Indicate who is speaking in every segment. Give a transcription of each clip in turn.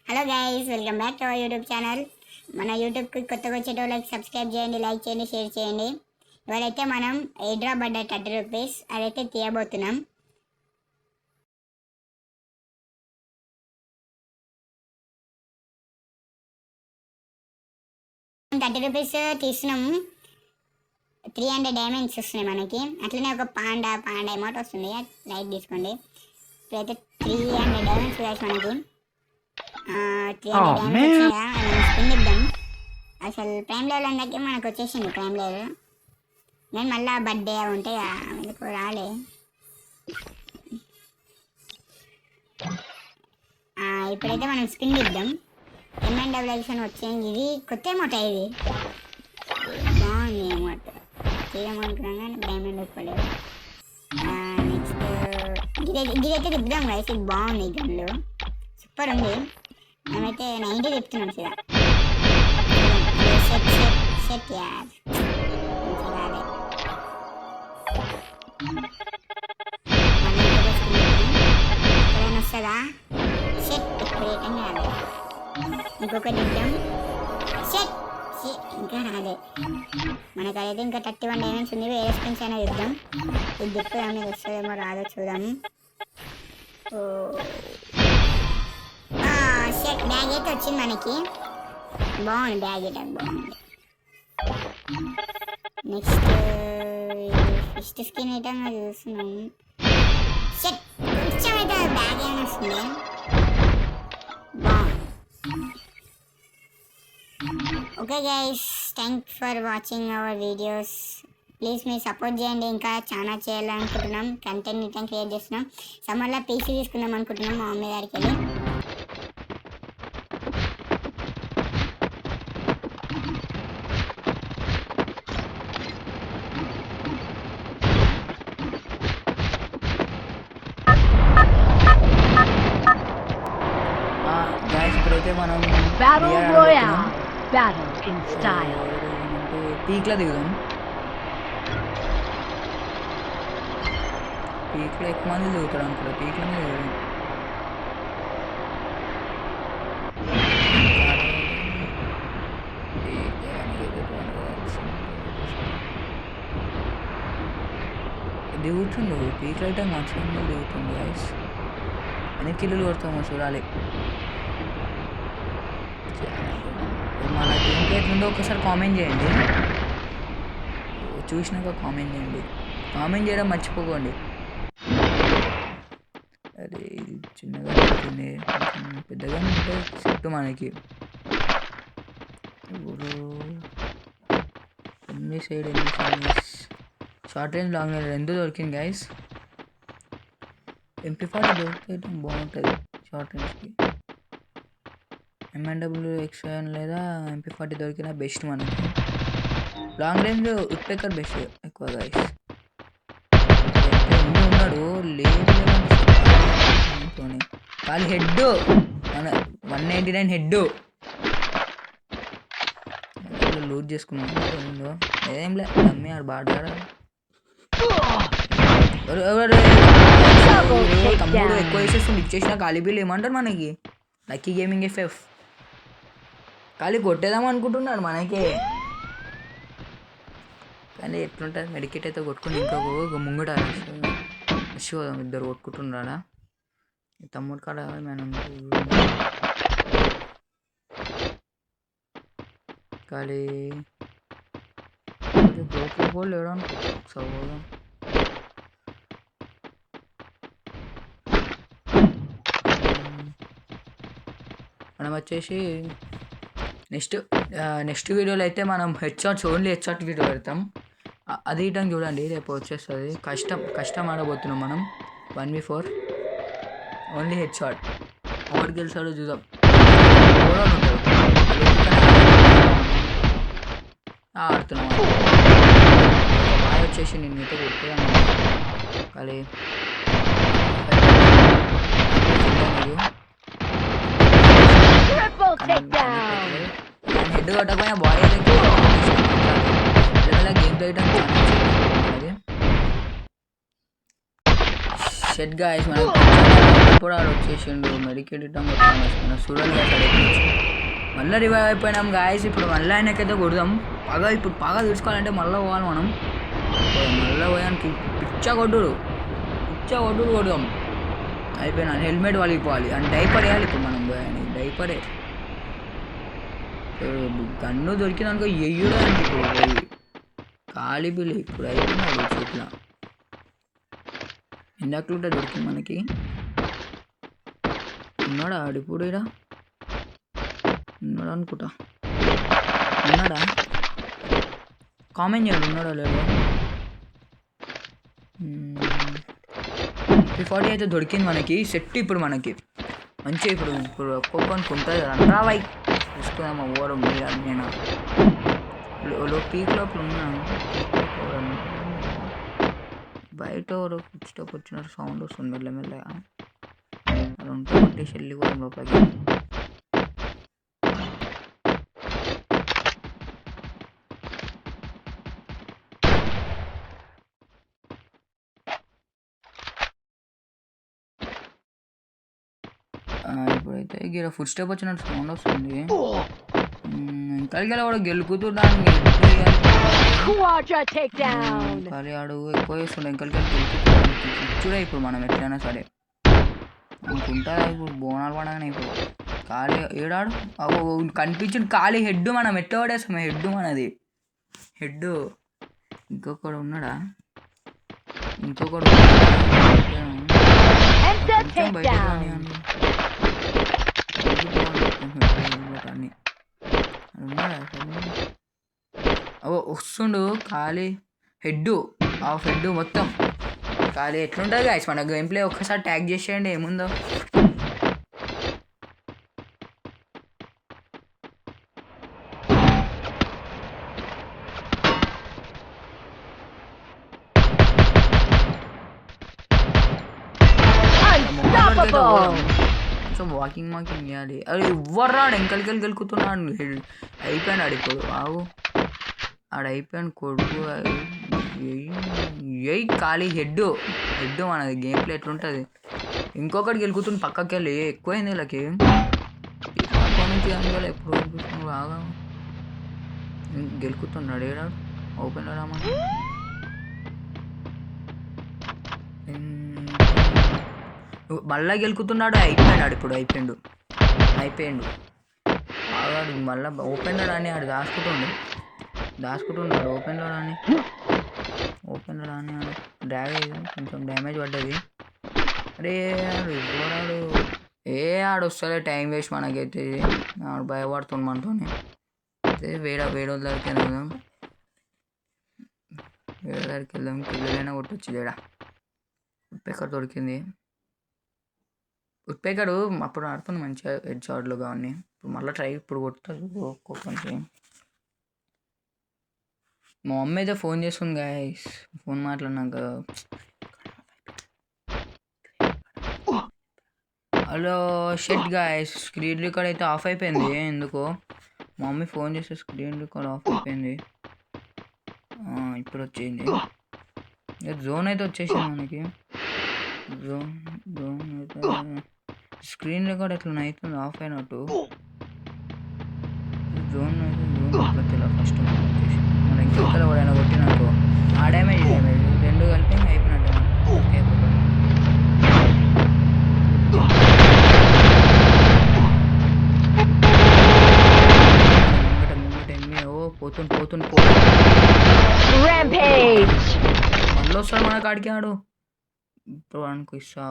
Speaker 1: Hello guys, welcome back to our YouTube channel. మన యూట్యూబ్కి కొత్తగా వచ్చేటోళ్ళకి సబ్స్క్రైబ్ చేయండి, లైక్ చేయండి, షేర్ చేయండి. ఇవాళైతే మనం ఎయిర్ పడ్డ 30 రూపీస్ అదైతే తీయబోతున్నాం. ₹30 తీస్తున్నాము. 300 డైమండ్స్ వస్తున్నాయి మనకి. అట్లనే ఒక పాండా అమౌంట్ వస్తుంది. లైట్ తీసుకోండి. ఇప్పుడైతే 300 డైమండ్స్ కావచ్చు మనకి. 300 డైమండ్స్ వచ్చినాయా, స్పిన్ ఇద్దాం. అసలు ప్రైమ్ లెవెల్ అందరికీ మనకు వచ్చేసింది ప్రైమ్ లెవెల్. నేను మళ్ళీ బర్త్డే ఉంటాయి ఎందుకు రాలే. ఇప్పుడైతే మనం స్పిన్ ఇద్దాం. MNWX వచ్చింది. ఇది కొత్త అమౌంట్, ఇది బాగుంది అమౌంట్. తీయమనుకున్నాం కానీ డైమండ్ ఒక్కలేదు. నెక్స్ట్ ఇదైతే తిప్పుదాం గైస్. ఇది బాగుంది, గన్లు సూపర్ ఉంది. మేమైతే 90 తిప్పుతున్నాం కదా. సెట్ యార్ రాలే. ఎక్కడైనా వస్తుందా? సెట్ ఇప్పుడు ఏటం రాలే. ఇంకొకటి ఇద్దాం. సెట్ ఇంకా రాలే. మనకు అదైతే ఇంకా 31 డైమండ్స్ ఉంది. వేరే స్పిన్స్ అయినా ఇద్దాం. ఇది తిప్పుదాం, ఇది వస్తుందేమో రాదో చూద్దాము. సెట్ బ్యాగ్ అయితే వచ్చింది మనకి. బాగుంది బ్యాగ్ అయితే, బాగుంది. నెక్స్ట్ ఫిస్ట్ స్కిన్ అయితే చూస్తున్నాము. సెట్ కొంచెం అయితే బ్యాగ్ ఏమైనా వస్తుంది. బాగుంది. Okay guys, thanks for watching our videos. Please మీరు సపోర్ట్ చేయండి. ఇంకా చాలా చేయాలనుకుంటున్నాం, కంటెంట్ ఇట్లా క్రియేట్ చేస్తున్నాం. సమ్మర్లో పీసీ తీసుకుందాం అనుకుంటున్నాం మా మమ్మీ గారికి వెళ్ళి.
Speaker 2: మనం పీక్లో దిగుదాం. పీక్లో ఎక్కువ మంది దిగుతాడు అనుకుంటా. పీక్లోనే దిగుదాం. దిగుతుండు పీక్లో అయితే మంచిగా దిగుతుంది గైస్. ఎన్ని కిలోలు కొడతామో చూడాలి. మన గేమ్ ప్లే ఎట్లుందో ఒకసారి కామెంట్ చేయండి. చూసినాక కామెంట్ చేయండి. కామెంట్ చేయడం మర్చిపోకండి. అరే ఇది చిన్నగా ఉంటుంది, పెద్దగా ఉంటే సెట్ మనకి. ఇప్పుడు ఎన్ని side short range long range రెండు దొరికింది గైస్. MP40 దొరికితే బాగుంటుంది షార్ట్ రేంజ్కి. MNWX లేదా MP40 దొరికిన బెస్ట్ మనకి. లాంగ్ రేంజ్ ఉట్పెక్కర్ బెస్ట్ ఎక్కువ గైస్. ఉన్నాడు లేదు ఖాళీ హెడ్ మన 199 హెడ్ లూజ్ చేసుకున్నాం. ఏం లే అమ్మి ఆడు బాగా తమ్ముడు ఎక్కువ వేసేస్తుంది. ఇచ్చేసిన ఖాళీ బిల్ ఏమంటారు మనకి. లక్కీ గేమింగ్ FF ఖాళీ కొట్టేద్దాం అనుకుంటున్నాడు మనకి. కానీ ఎట్లుంటుంది మెడికేట్ అయితే కొట్టుకుని ఇంకా ముంగట పోదాం. ఇద్దరు కొట్టుకుంటున్నాడా తమ్ముడు కాడ. మనం ఖాళీ కూడా లేడు అనుకుంటా. పోదాం. మనం వచ్చేసి నెక్స్ట్ వీడియోలో అయితే మనం ఓన్లీ హెడ్షాట్ వీడియో పెడతాం. అది ఇటం చూడండి, రేపు వచ్చేస్తుంది. కష్టం ఆడబోతున్నాం మనం. 1v4 only headshot. ఎవరు గెలిచాడో చూద్దాం. ఆడుతున్నాం. వచ్చేసి నేను మీతో కొట్టుకున్నాను ఖాళీ. హెడ్ కొట్టకపోయినా బాడీ అయితే గేమ్ చేయడం షెట్ గాయస్ మనకు ఇప్పుడు ఆడు వచ్చేసిండు మెడికేట్ ఇద్దాం మన చూడండి మళ్ళీ రివైవ్ అయిపోయినాం గాయస్. ఇప్పుడు మళ్ళీ ఆయనకైతే కొడదాం ఇప్పుడు పగ తీసుకోవాలంటే మళ్ళీ పోవాలి మనం. మళ్ళీ పోయానికి పిచ్చ కొట్టుడు కొడదాం అయిపోయినా. హెల్మెట్ వాళ్ళకిపోవాలి అని డైపర్ వేయాలి ఇప్పుడు మనం పోయాని డైపరే. గన్ను దొరికిందనుకో ఎయ్యుడు అంటే ఇప్పుడు ఖాళీ బిల్లి ఇప్పుడు అయిపోయినాడు ఇట్లా. ఇందాకలుంటే దొరికింది మనకి. ఉన్నాడా ఆడిప్పుడు ఇడా ఉన్నాడా అనుకుంటా. ఉన్నాడా కామెంట్ చేయండి ఉన్నాడా లేదో. 40 అయితే దొరికింది మనకి సెట్. ఇప్పుడు మనకి మంచిగా ఇప్పుడు ఒక్కొక్కరికి ఉంటుంది రా వై చూసుకుందామా ఓవరం మీరు నేను పీక్ లోపల ఉన్నా. బయట స్టెప్ వచ్చిన సౌండ్ వస్తుంది మెల్లమెల్లగా. అది ఉంటే కొట్టేసి వెళ్ళిపోవడం లోపలికి. ఇప్పుడైతే గిర ఫుడ్ స్టెప్ వచ్చినట్టు సౌండ్ వస్తుంది. కలిగేలా వాడు గెలుకుతున్నాను కానీ ఆడు ఎక్కువ చేస్తుండే ఇంకలికి చూడే. ఇప్పుడు మనం ఎట్లయినా సరే అనుకుంటా ఇప్పుడు బోనాలు పడగానే ఇప్పుడు ఖాళీ ఏడాడు కనిపించింది ఖాళీ హెడ్. మనం ఎట్లా పడేస్తాం హెడ్ మనది హెడ్. ఇంకొకడు ఉన్నాడా ఇంకొకడు బయట వస్తుండు ఖాళీ హెడ్ ఆఫ్ హెడ్ మొత్తం ఖాళీ. ఎట్లుంటుంది గాయస్ మన గేమ్ ప్లే ఒక్కసారి ట్యాగ్ చేసేయండి ఏముందో. కొంచెం వాకింగ్ చేయాలి. అది ఎవ్వరు రాడు ఎంకలికలు గెలుకుతున్నాడు. అయిపోయాడు ఇప్పుడు బాగు ఆడైపోయాను కొడుకు. ఖాళీ హెడ్ మనది గేమ్ ప్లే ఎట్లుంటుంది. ఇంకొకటి గెలుకుతుంది పక్కకి వెళ్ళి ఎక్కువైంది వీళ్ళకి. అప్పటి నుంచి అందులో ఎప్పుడు గెలుకుతున్నాడు బాగా గెలుకుతున్నాడు. ఏడా ఓపెన్ రామా మళ్ళా గెలుకుతున్నాడు. అయిపోయాడు ఇప్పుడు అయిపోయాడు ఆగాడు మళ్ళీ ఓపెన్ అని ఆడు దాచుకుంటున్నాడు ఓపెన్ అని డ్రాగ్ అయ్యి కొంచెం డ్యామేజ్ పడ్డది. అరే ఆడు ఆడు వస్తలే టైం వేస్ట్ మనకైతే. ఆడు భయపడుతుంది మనతో. వేరే దగ్గరికి వెళ్దాం పిల్లలైనా కొట్టొచ్చు. ఏడా ఉట్పేకర్ దొరికింది. ఉట్పేకరు అప్పుడు ఆడుతుంది మంచిగా హెడ్ షాట్లు కానీ ఇప్పుడు మళ్ళీ ఇప్పుడు కొట్టారు ఒక్కొక్కరికి. మా మమ్మీ అయితే ఫోన్ చేస్తుంది గాయస్. ఫోన్ మాట్లాడినాక హలో షెట్ గాయస్ స్క్రీన్ రికార్డ్ అయితే ఆఫ్ అయిపోయింది ఎందుకో. మా మమ్మీ ఫోన్ చేస్తే స్క్రీన్ రికార్డ్ ఆఫ్ అయిపోయింది. ఇప్పుడు వచ్చింది జోన్ అయితే వచ్చేసింది మనకి. జోన్ అయితే స్క్రీన్ రికార్డ్ ఎట్లా అవుతుంది ఆఫ్ అయినట్టు. జోన్ అయితే ఫస్ట్ వచ్చేసి మన ఇంకొకరు ఎవరైనా కొట్టినట్టు ఆ డ్యామేజ్ రెండు కలిపి అయిపోయినట్టు పోతుంది మళ్ళీ వస్తాడు మన కాడికి ఆడు. ఇప్పుడు అనుకో ఇస్తా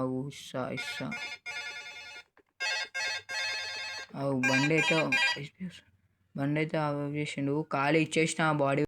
Speaker 2: బండి అయితే ఆఫ్ చేసిండు ఖాళీ ఇచ్చేసిన బాడీ